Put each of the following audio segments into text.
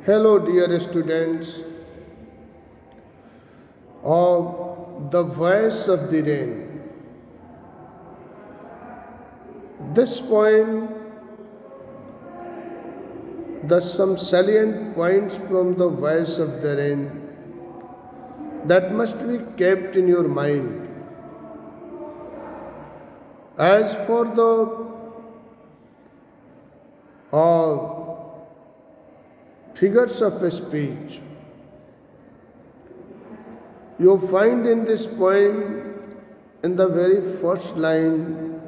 Hello, dear students of the voice of the rain. This poem, some salient points from the voice of the rain that must be kept in your mind. As for the figures of speech, you find in this poem, in the very first line,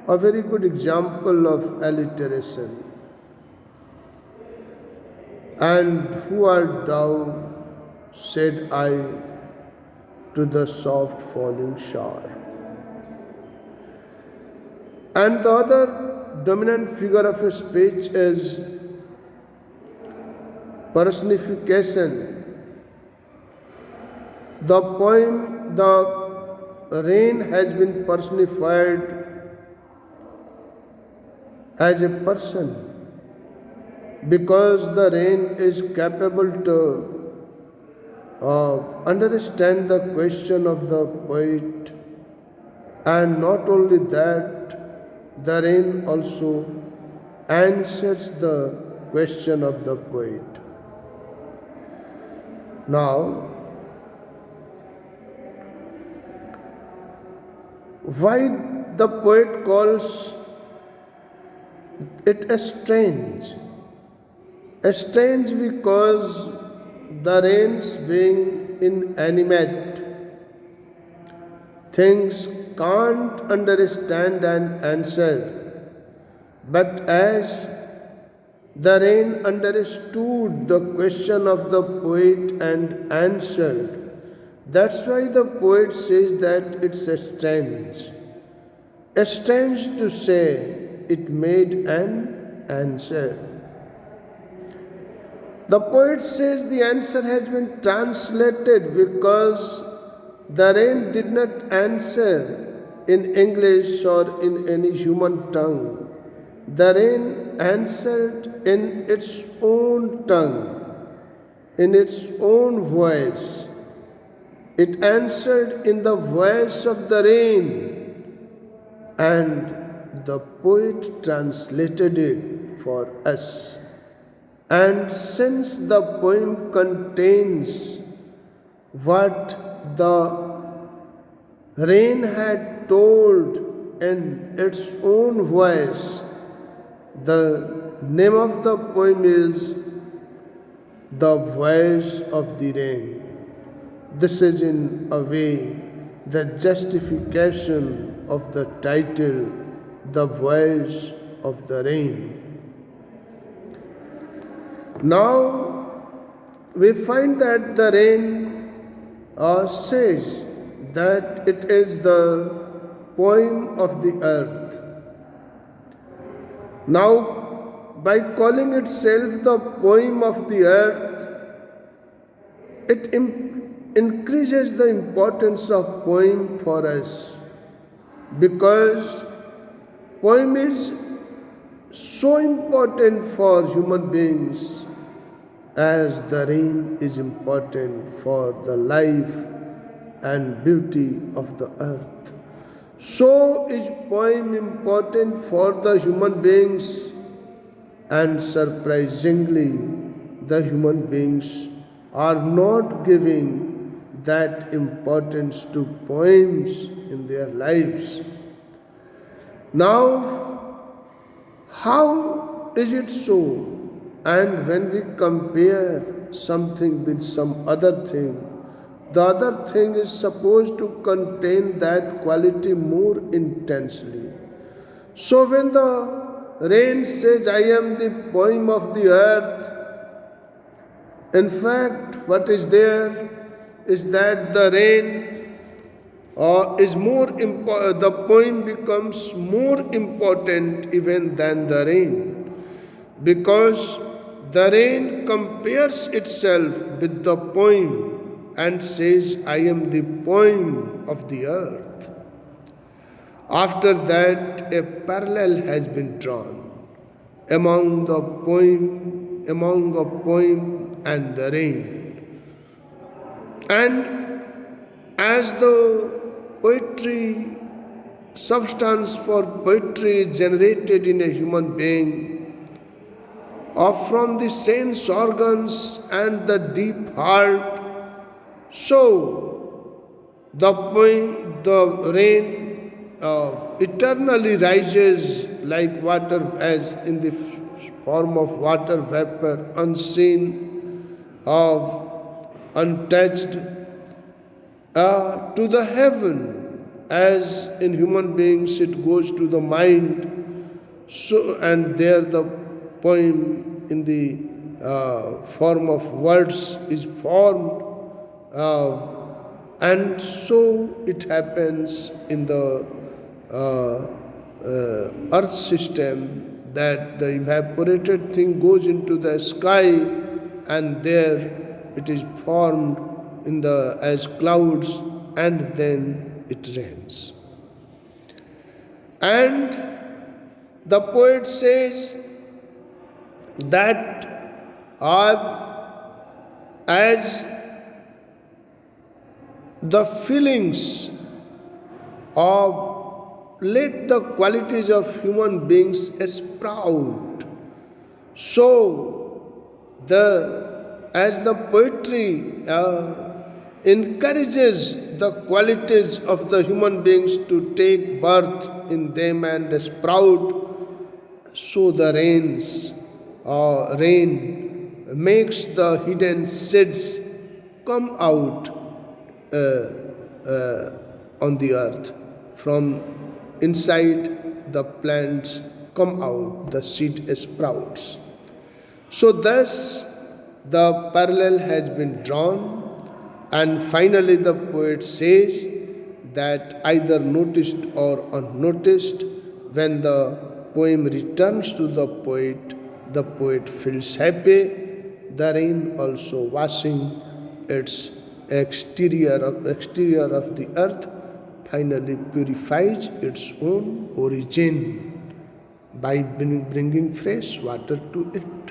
a very good example of alliteration. And who art thou, said I, to the soft falling shower. And the other dominant figure of speech is personification. The poem, the rain has been personified as a person because the rain is capable to understand the question of the poet, and not only that, the rain also answers the question of the poet. Now, why the poet calls it strange? Strange because the rains being inanimate, things can't understand and answer, but as the rain understood the question of the poet and answered, that's why the poet says that it's strange. Strange to say it made an answer. The poet says the answer has been translated because the rain did not answer in English or in any human tongue. The rain answered in its own tongue, in its own voice. It answered in the voice of the rain, and the poet translated it for us. And since the poem contains what the rain had told in its own voice, the name of the poem is The Voice of the Rain. This is in a way the justification of the title, The Voice of the Rain. Now we find that the rain says that it is the poem of the earth. Now, by calling itself the poem of the earth, it increases the importance of poem for us, because poem is so important for human beings as the rain is important for the life and beauty of the earth. So is poem important for the human beings, and surprisingly, the human beings are not giving that importance to poems in their lives. Now, how is it so? And when we compare something with some other thing, the other thing is supposed to contain that quality more intensely. So when the rain says, I am the poem of the earth, in fact, what is there is that the rain is more important, the poem becomes more important even than the rain, because the rain compares itself with the poem and says, I am the poem of the earth. After that, a parallel has been drawn among the poem among a poem and the rain. And as the poetry, substance for poetry is generated in a human being, or from the sense organs and the deep heart, so the rain eternally rises like water, as in the form of water vapor, unseen, untouched, to the heaven. As in human beings, it goes to the mind. So, and there the poem in the form of words is formed, and so it happens in the earth system, that the evaporated thing goes into the sky, and there it is formed in the as clouds, and then it rains. And the poet says that as the feelings of, let the qualities of human beings sprout. So as the poetry encourages the qualities of the human beings to take birth in them and sprout, so the rain makes the hidden seeds come out on the earth. From inside the plants come out the seed sprouts. So thus the parallel has been drawn, and finally the poet says that either noticed or unnoticed, when the poem returns to the poet feels happy. The rain also washing its exterior of the earth finally purifies its own origin by bringing fresh water to it.